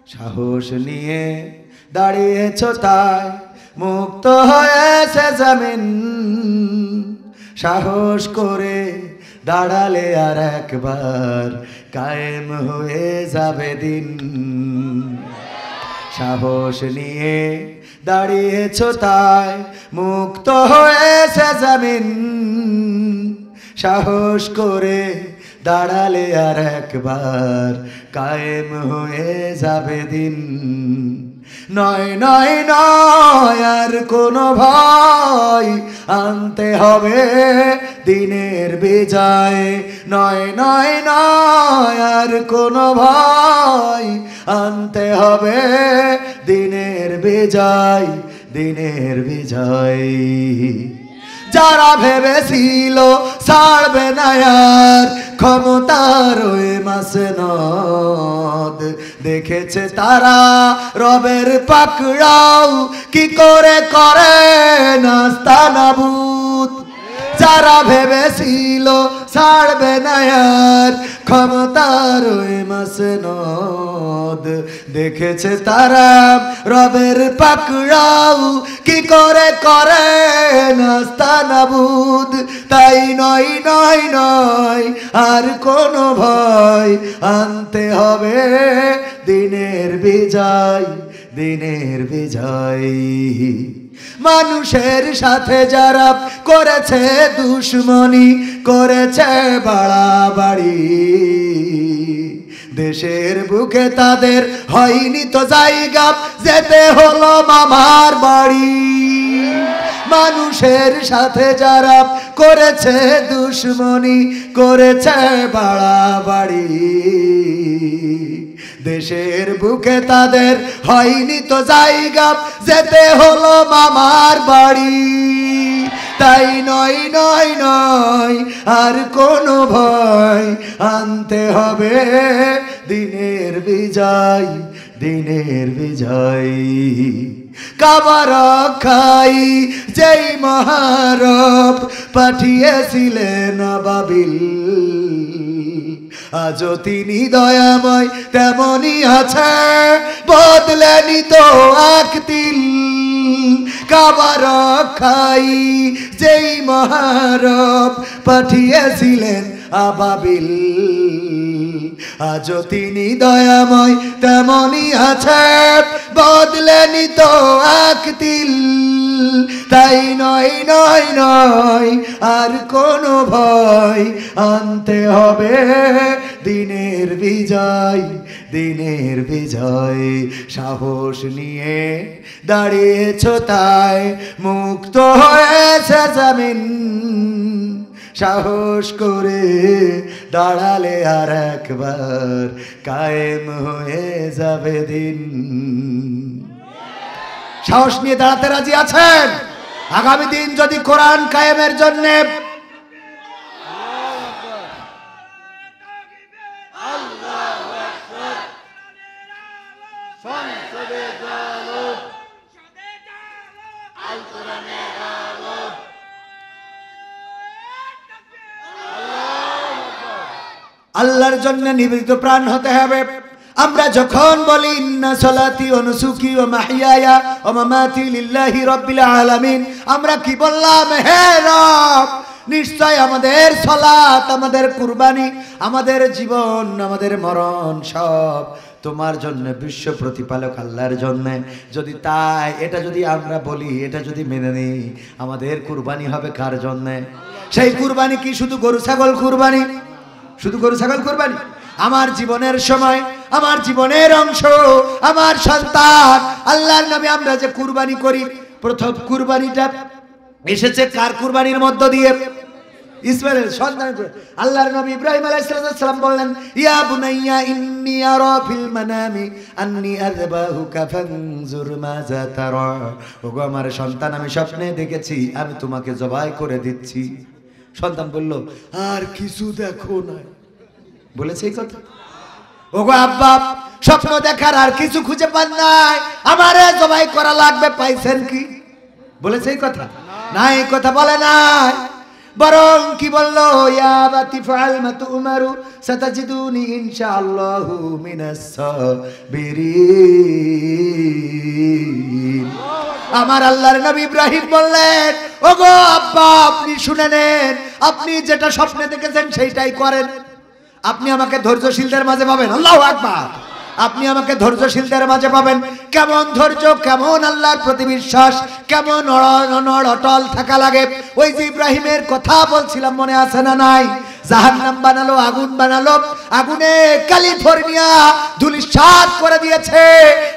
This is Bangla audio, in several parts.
সাহস নিয়ে দাঁড়িয়েছ তাই মুক্ত হয়েছে জমিন সাহস করে দাঁড়ালে আর একবার কায়েম হয়ে যাবে দিন সাহস নিয়ে দাঁড়িয়েছ তাই মুক্ত হয়েছে জমিন সাহস করে দাঁড়ালে আর একবার কায়েম হয়ে যাবে দিন নয় নয় নয় আর কোনো ভয় আনতে হবে দিনের বিজয় নয় নয় নয় আর কোনো ভয় আনতে হবে দিনের বিজয় দিনের বিজয় যারা ভেবেছিল ছাড়বে না আর ক্ষমতার ওই মাসনদ দেখেছে তারা রবের পাকড়াও কি করে করে নাস্তানাবুদ যারা ভেবেছিল ছাড়বে না আর ক্ষমতার ওই মাসনদ দেখেছে তারা রবের পাকড়াও কি করে করে নাস্তানাবুদ তাই নয় নয় নয় আর কোনো ভয় আনতে হবে দিনের বিজয় দিনের বিজয় মানুষের সাথে যারা করেছে দুশ্মনী করেছে বাড়াবাড়ি দেশের বুকে তাদের হয়নি তো জায়গা যেতে হলো মামার বাড়ি মানুষের সাথে যারা করেছে দুশ্মনী করেছে বাড়াবাড়ি দেশের বুকে তাদের হয়নি তো জায়গা যেতে হলো মামার বাড়ি তাই নয় নয় নয় আর কোনো ভয় আনতে হবে দিনের বিজয় দিনের বিজয় কাবা রক্ষাই যেই মহারব পাঠিয়েছিলেন বাবিল আজও তিনি দয়াময় তেমনি আছে বদলেনি তো এক তিল কাবা রক্ষাই যেই মহারব পাঠিয়েছিলেন আবাবিল আজও তিনি দয়াময় তেমনি আছে বদলেনি তো এক তিল তাই নয় নয় নয় আর কোনো ভয় আনতে হবে দিনের বিজয় দিনের বিজয় সাহস নিয়ে দাঁড়িয়েছ তাই মুক্ত হয়েছে জমিন সাহস করে দাঁড়ালে আর একবার কায়েম হয়ে যাবে দিন সাহস নিয়ে দাঁড়াতে রাজি আছেন আগামী দিন যদি কোরআন কায়েমের জন্য আল্লাহর জন্য নিবেদিত প্রাণ হতে হবে আমরা যখন বলি ইন্না সালাতি ওয়া নুসুকি ওয়া মাহইয়ায়া ওয়া মামাতি লিল্লাহি রাব্বিল আলামিন আমরা কি বললাম হে রব নিশ্চয় আমাদের সালাত আমাদের কুরবানি আমাদের জীবন আমাদের মরণ সব তোমার জন্য বিশ্ব প্রতিপালক আল্লাহর জন্য যদি তাই এটা যদি আমরা বলি এটা যদি মেনে নিই আমাদের কুরবানি হবে কার জন্য সেই কুরবানি কি শুধু গরু ছাগল কুরবানি শুধু গরু ছাগল কুরবানি আমার জীবনের সময় আমার জীবনের অংশ আমার সন্তান আল্লাহর নামে আমরা যে কুরবানি করি প্রথম কুরবানিটা এসেছে কার কুরবানির মধ্য দিয়ে ইসমাইলের সন্তান আল্লাহর নবী ইব্রাহিম আলাইহিস সালাম বললেন ইয়া বুনাইয়া ইন্নী আরা ফিল মানামি আন্নী আযবাহুকা ফানজুর মাযা তারা ওগো আমার সন্তান আমি স্বপ্নে দেখেছি আমি তোমাকে জবাই করে দিচ্ছি সন্তান বলল আর কিছু দেখো না বলেছে এই কথা ওগো আব্বা স্বপ্ন দেখার আর কিছু খুঁজে পান নাই আমারে জবাই করা লাগবে পাইছেন কি বলেছে এই কথা না এই কথা বলে নাই বরং কি বললো, ইয়া আবাতি ফাআল মা তু'মারু সাতাজিদুনি ইনশাআল্লাহু মিনাস সাবিরিন। আমার আল্লাহর নবী ইব্রাহিম বললেন, ওগো আব্বা, আপনি শুনে নেন, আপনি যেটা স্বপ্নে দেখেছেন সেইটাই করেন। আপনি আমাকে ধৈর্যশীলদের মাঝে পাবেন। আল্লাহু আকবার। আপনি আমাকে ধৈর্যশীলদের মাঝে পাবেন। কেমন ধৈর্য, কেমন আল্লাহর প্রতি বিশ্বাস, কেমন অনড় অটল থাকা লাগে। ওই যে ইব্রাহিমের কথা বলছিলাম, মনে আছে না নাই? জাহান্নাম বানালো, আগুন বানালো, আগুনে ক্যালিফোর্নিয়া ধূলিসাৎ করে দিয়েছে।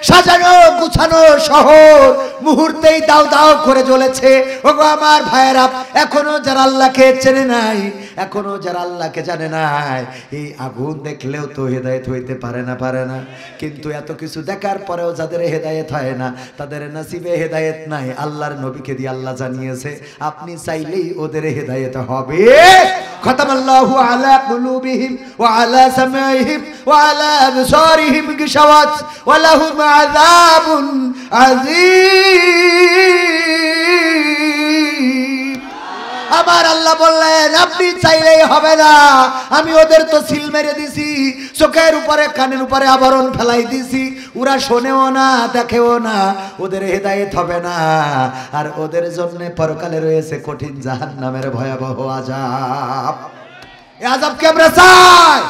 সাজানো গুছানো শহর মুহূর্তেই দাও দাও করে জ্বলেছে। ওগো আমার ভাইয়েরা, এখনো যারা আল্লাহকে চেনে নাই, এখনো যারা আল্লাহকে জানে নাই, এই আগুন দেখলেও তো হেদায়েত হইতে পারে না। কিন্তু এত কিছু দেখার পরেও যাদের হেদায়েত হয় না, তাদের নসিবে হেদায়েত নাই। আল্লাহর নবীকে দিয়ে আল্লাহ জানিয়েছে, আপনি চাইলেই ওদের হেদায়েত হবে। খতামাল্লাহু আলা কুলুবিহিম ওয়া আলা সামাইহিম ওয়া আলা আবসারিহিম গিশাওয়াত ওয়া লাহুম আযাবুন আযীম। আমার আল্লাহ বললেন, আপনি চাইলেই হবে না। আমি ওদের তো সিল মেরে দিছি, চোখের উপরে কানের উপরে আবরণ ফেলাই দিছি। ওরা শোনেও না, দেখেও না, ওদের হেদায়েত হবে না। আর ওদের জন্য পরকালে রয়েছে কঠিন জাহান্নামের ভয়াবহ আযাব। এই আযাবকে আমরা চাই?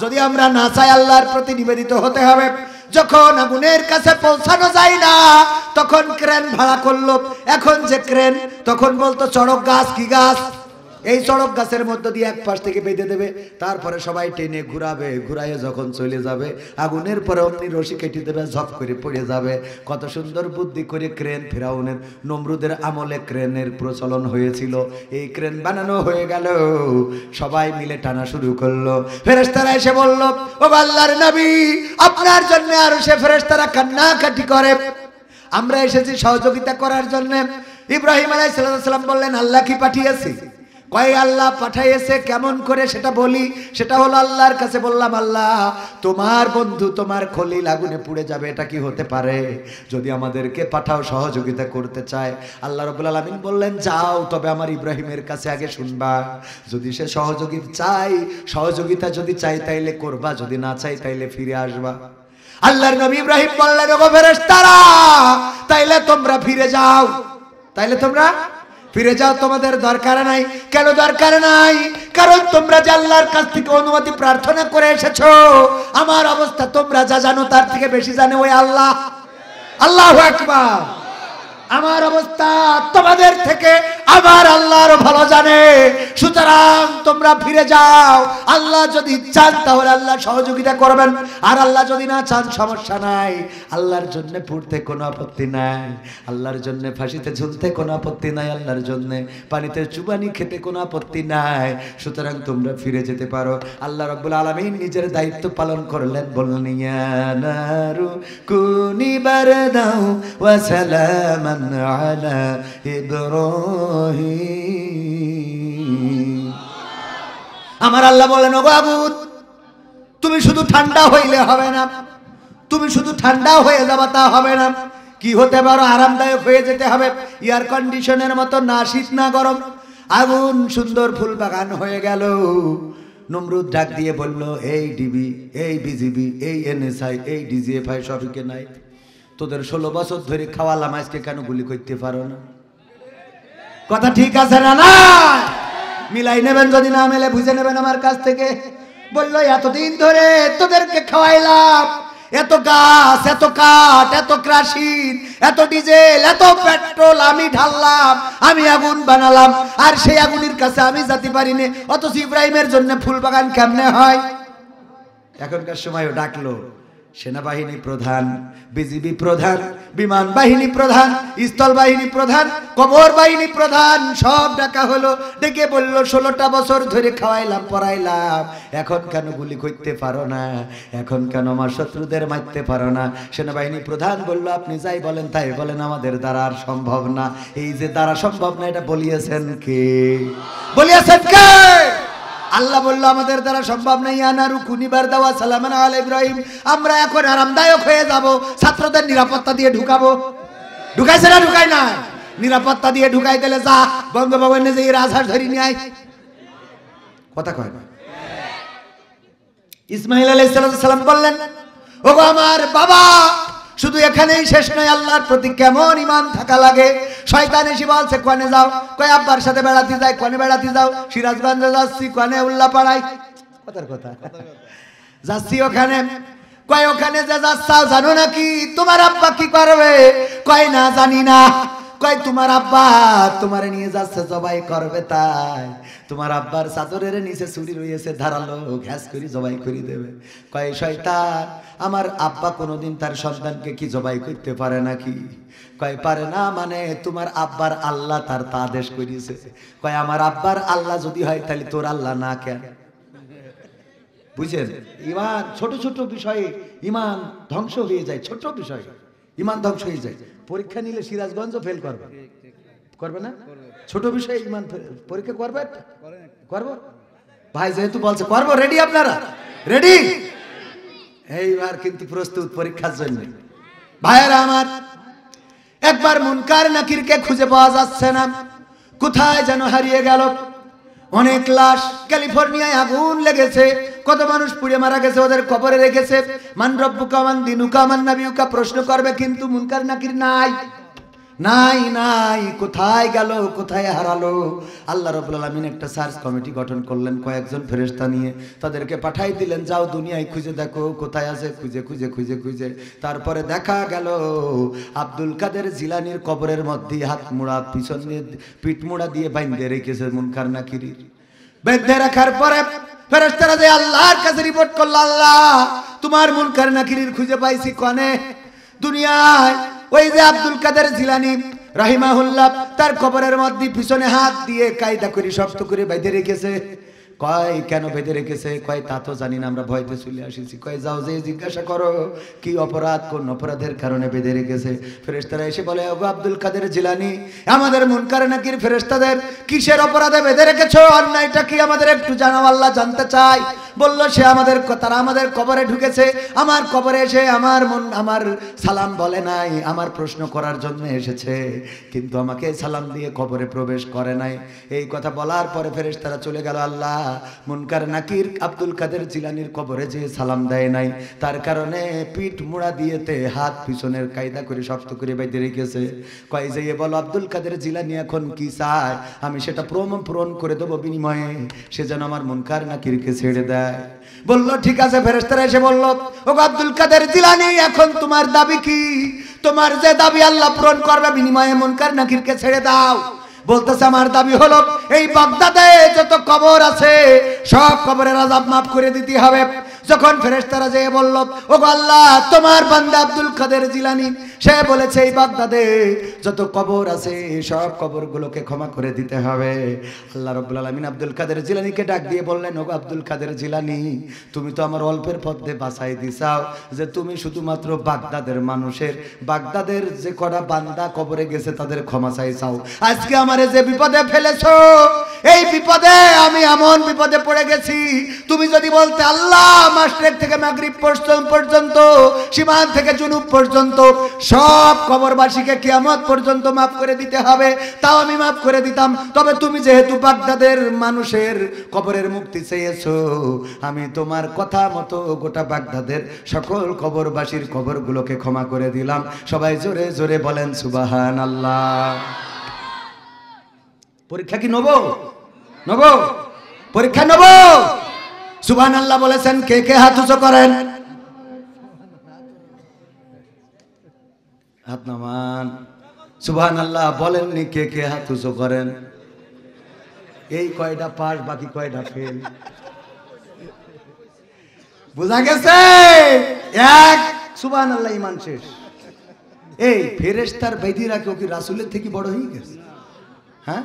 যদি আমরা না চাই, আল্লাহর প্রতি নিবেদিত হতে হবে। যখন আগুনের কাছে পৌঁছানো যায় না, তখন ক্রেন ভাড়া করলো। এখন যে ক্রেন, তখন বলতো চড়ক গাছ। কি গাছ? এই চড়ক গাছের মধ্য দিয়ে এক পাশ থেকে বেঁধে দেবে, তারপরে সবাই টেনে ঘুরাবে। ঘুরাইয়ে যখন চলে যাবে, আগুনের পরে অমনি রশি কেটে দেবে, ঝপ করে পড়ে যাবে। কত সুন্দর বুদ্ধি করে ক্রেন, ফিরাউনের নমরুদের আমলে ক্রেনের প্রচলন হয়েছিল। এই ক্রেন বানানো হয়ে গেল, সবাই মিলে টানা শুরু করলো। ফেরেশতারা এসে বলল, ও আল্লাহর নবী, আপনার জন্য আরো সে ফেরেশতারা কান্নাকাটি করে, আমরা এসেছি সহযোগিতা করার জন্য। ইব্রাহিম আলাইহিস সালাম বললেন, আল্লাহ কি পাঠিয়েছে? কয় আল্লাহ পাঠাইছে, কেমন করে সেটা বলি। সেটা হলো, আল্লাহর কাছে বললাম, আল্লাহ তোমার বন্ধু, তোমার খলিল আগুনে পুড়ে যাবে, এটা কি হতে পারে? যদি আমাদেরকে পাঠাও, সহযোগিতা করতে চায়। আল্লাহ রাব্বুল আলামিন বললেন, যাও, তবে আমার ইব্রাহিমের কাছে আগে শুনবা। যদি সে সহযোগিতা যদি চাই তাইলে করবা, যদি না চাই তাইলে ফিরে আসবা। আল্লাহর নবী ইব্রাহিম বললেন, ওগো ফেরেশতারা, তাইলে তোমরা ফিরে যাও। তাইলে তোমরা ফিরে যাও, তোমাদের দরকার নাই। কেন দরকার নাই? কারণ তোমরা যে আল্লাহর কাছ থেকে অনুমতি প্রার্থনা করে এসেছো, আমার অবস্থা তোমরা যা জানো তার থেকে বেশি জানে ওই আল্লাহ। আল্লাহু আকবার। আমার অবস্থা তোমাদের থেকে আমার আল্লাহ আরো ভালো জানে। সুতরাং তোমরা ফিরে যাও। আল্লাহ যদি চান তাহলে আল্লাহ সহযোগিতা করবেন, আর আল্লাহ যদি না চান, সমস্যা নাই। আল্লাহর জন্য পড়তে কোনো আপত্তি নাই, আল্লাহর জন্য ফাঁসিতে ঝুলতে কোনো আপত্তি নাই, আল্লাহর জন্য পানিতে চুবানি খেতে কোনো আপত্তি নাই। সুতরাং তোমরা ফিরে যেতে পারো। আল্লাহ রাব্বুল আলামিন নিজের দায়িত্ব পালন করলেন, বললেন, ইয়া নারু কুনি বারদাও ওয়া সালামান আলা ইব্রাহিম। আমার আল্লাহ বলেন, ওগো আগুন, তুমি শুধু ঠান্ডা হইলে হবে না, তুমি শুধু ঠান্ডা হয়ে যাবা তা হবে না। কি হতে পারো? আরামদায়ক হয়ে যেতে হবে, এয়ার কন্ডিশনের মতো, না শীত না গরম। আগুন সুন্দর ফুল বাগান হয়ে গেল। নমরুদ ডাক দিয়ে বলল, এই ডিবি, এই বিজিবি, এই এনএসআই, এই ডিজিএফআই সবকে নাই, তোদের 16 বছর ধরে খাওয়ালাম, আজকে কেন গুলি করতে পারো না? কথা ঠিক আছে না? না মিলাই নেবেন, যদি না মেলে বুঝে নেবেন আমার কাছ থেকে। বললো, এতদিন ধরে তোদেরকে খাওয়াইলাম, এত গাছ, এত কাঠ, এত কেরোসিন, এত ডিজেল, এত পেট্রোল আমি ঢাললাম, আমি আগুন বানালাম, আর সেই আগুনের কাছে আমি যেতে পারিনি। অথচ ইব্রাহিমের জন্য ফুল বাগান কেমনে হয়? এখনকার সময়ও ডাকলো সেনাবাহিনী প্রধান, বিজিবি প্রধান, বিমান বাহিনী প্রধান, স্থল বাহিনী প্রধান, কবর বাহিনী প্রধান, সব ডাকা হলো। ডেকে বলল, 16টা বছর ধরে খাওয়াইলাম, পড়াইলাম, এখন কেন গুলি করতে পারো না? এখন কেন আমার শত্রুদের মারতে পারো না? সেনাবাহিনী প্রধান বলল, আপনি যাই বলেন তাই বলেন, আমাদের দ্বারা আর সম্ভব না। এই যে দ্বারা সম্ভব না, এটা বলিয়েছেন কে? বলিয়েছেন কে? আল্লাহ বললো, আমাদের দ্বারা সম্ভব নাই। আনারু কুনিবার দাওয়া সালামান আলা ইব্রাহিম। আমরা এখন আরামদায়ক হয়ে যাব, ছাত্রদের নিরাপত্তা দিয়ে ঢুকাবো। ঢুকাইছে না? ঢুকাই না? নিরাপত্তা দিয়ে ঢুকাই দিলে যা বঙ্গভবনে যে রাজহাঁস ধরি নিয়ে আয়। কথা কয় না? ইসমাইল আলাইহিস সালাম বললেন, ওগো আমার বাবা, শুধু এখানেই শেষ নয়, আল্লাহর প্রতি কেমন ঈমান থাকা লাগে। শয়তান এসে বলছে কোনে যাও, কয় আব্বার সাথে বেড়াতে যাই। কোনে বেড়াতে যাও? সিরাজগঞ্জে যাচ্ছি। কোনে? উল্লাপাড়ায়। কথার কথা যাচ্ছি ওখানে। কয় ওখানে যে যাচ্ছাও জানো নাকি তোমার আব্বা কি করবে? কয় না জানি না। কয় তোমার আব্বা তোমারে নিয়ে যাচ্ছে জবাই করবে, তাই তোমার আব্বার চাদরের নিচে ছুরি রয়েছে ধারালো, ঘ্যাস করে জবাই করে দেবে। কয় শয়তান, আমার আব্বা কোনোদিন তার সন্তানকে কি জবাই করতে পারে নাকি? কয় পারে না মানে তোমার আব্বার আল্লাহ তার তা আদেশ করেছে। কয় আমার আব্বার আল্লাহ যদি হয় তাহলে তোর আল্লাহ না কেন? বুঝছেন? ইমান ছোট ছোট বিষয়ে ইমান ধ্বংস হয়ে যায়। ছোট বিষয়ে ইমান ধ্বংস হয়ে যায়। পরীক্ষা নিলে সিরাজগঞ্জ ফেল করবে, করবে না? ছোট বিষয়ে ইমান পরীক্ষা করবে, করবো ভাই, যেহেতু বলছে করবো। রেডি? আপনারা রেডি? এইবার কিন্তু প্রস্তুত পরীক্ষার জন্য। ভাইয়েরা আমার, একবার মুনকার নাকিরকে খুঁজে পাওয়া যাচ্ছে না, কোথায় যেন হারিয়ে গেল। অনেক লাশ, ক্যালিফোর্নিয়ায় আগুন লেগেছে, কত মানুষ পুড়ে মারা গেছে, ওদের কবরে রেখেছে। মান রব্বুকা মান দিনুকা মান নাবিয়ুকা প্রশ্ন করবে, কিন্তু মুনকার নাকির নাই, নাই নাই। কোথায় গেল, কোথায় হারালো? আল্লাহ রাব্বুল আলামিন একটা সার্চ কমিটি গঠন করলেন, কয়েকজন ফেরেশতা নিয়ে তাদেরকে পাঠাই দিলেন, যাও দুনিয়ায় খুঁজে দেখো কোথায় আছে। খুঁজে খুঁজে খুঁজে খুঁজে তারপরে দেখা গেল আব্দুল কাদের জিলানির কবরের মধ্যে হাত মুড়া, পিছন দিয়ে পিঠ মুড়া দিয়ে বাইন্ধে রেখেছে মুনকার নাকির। বেঁধে রাখার পরে ফেরেশতারা যে আল্লাহর কাছে রিপোর্ট করলো, আল্লাহ তোমার মুনকার নাকির খুঁজে পাইছি। কোনে? দুনিয়ায় ওই যে আব্দুল কাদের জিলানী রাহিমাহুল্লাহ তার কবরের মধ্যে পিছনে হাত দিয়ে কায়দা করে শক্ত করে বেঁধে রেখেছে। কয় কেন বেঁধে রেখেছে? কয় তা তো জানি না, আমরা ভয়তে চলে আসিছি। কয় যাও যে জিজ্ঞাসা করো কি অপরাধ, কোন অপরাধের কারণে বেঁধে রেখেছে। ফেরেশতারা এসে বলে, ওগো আব্দুল কাদের জিলানী, আমাদের মুনকার নাকির ফেরেশতাদের কিসের অপরাধে বেঁধে রেখেছো? অন্যায়টা কি আমাদের একটু জানাও, আল্লাহ জানতে চাই। বলল সে তারা আমাদের কবরে ঢুকেছে, আমার কবরে এসে আমার সালাম বলে নাই, আমার প্রশ্ন করার জন্য এসেছে, কিন্তু আমাকে সালাম দিয়ে কবরে প্রবেশ করে নাই। এই কথা বলার পরে ফেরেশতারা চলে গেল। আল্লাহ মুনকার নাকির আব্দুল কাদের জিলানির কবরে যে সালাম দেয় নাই, তার কারণে পিঠ মুড়া দিয়েতে হাত পিছনের কায়দা করে শক্ত করে বেঁধে রেখেছে। কয় যে বলো আব্দুল কাদের জিলানি এখন কি চায়, আমি সেটা পূরণ করে দেবো, বিনিময়ে সে যেন আমার মুনকার নাকিরকে ছেড়ে দেয়। বলল ঠিক আছে। ফেরেশতারা এসে বলল, ওগো আব্দুল কাদের জিলানী, এখন তোমার দাবি কি? তোমার যে দাবি আল্লাহ পূরণ করবে, বিনিময়ে মুনকার নাকিরকে ছেড়ে দাও। বলতেছে আমার দাবি হলো এই বাগদাদে যত কবর আছে সব কবরের আযাব মাফ করে দিতে হবে। যখন ফেরেশতারা যেয়ে বলল, ওগো আল্লাহ তোমার বান্দা আব্দুল কাদের জিলানী সে বলেছে এই বাগদাদে যত কবর আছে সব কবরগুলোকে ক্ষমা করে দিতে হবে। আল্লাহ রাব্বুল আলামিন আব্দুল কাদের জিলানীকে ডাক দিয়ে বললেন, ওগো আব্দুল কাদের জিলানী, তুমি তো আমার অল্পের পথে বাঁচাই দিছাও যে তুমি শুধুমাত্র বাগদাদের মানুষের, বাগদাদের যে কটা বান্দা কবরে গেছে তাদের ক্ষমা চাইছাও। আজকে আমারে যে বিপদে ফেলেছো, এই বিপদে আমি এমন বিপদে পড়ে গেছি, তুমি যদি বলতে আল্লাহ মাশরিক থেকে মাগরিব পর্যন্ত, সীমান্ত থেকে জুনুব পর্যন্ত সব কবরবাসীকে কিয়ামত পর্যন্ত মাফ করে দিতে হবে, তাও আমি মাফ করে দিতাম। তবে তুমি যেহেতু বাগদাদের মানুষের কবরের মুক্তি চেয়েছো, আমি তোমার কথা মতো গোটা বাগদাদের সকল কবরবাসীর কবরগুলোকে ক্ষমা করে দিলাম। সবাই জোরে জোরে বলেন সুবহানাল্লাহ। পরীক্ষা কি নেব? পরীক্ষা নেব। সুবহানাল্লাহ বলেছেন কে কে হাত উঁচু করেন? হাত নামান। সুবহানাল্লাহ বলেননি কে কে হাত উঁচু করেন? এই কয়টা পাস, বাকি কয়টা ফেল। বুঝা গেছে? এক সুবহানাল্লাহ ঈমান শেষ। এই ফেরেশতার বেদিরা কেউ কি রাসূলের থেকে বড় হয়ে গেছে? হ্যাঁ,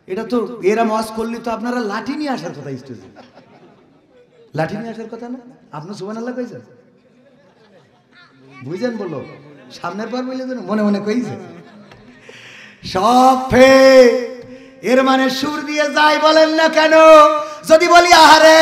এটা তো এরা ওয়াজ করলে তো আপনারা লাঠি নিয়ে আসার কথা, স্টেজে লাঠি নিয়ে আসার কথা না। আপনি সুবহানাল্লাহ কইছেন, বুঝেন? বলো সামনের বার বলে মনে মনে কইছে সব ফে, এর মানে সুর দিয়ে যাই বলেন না কেন? যদি বলি আহারে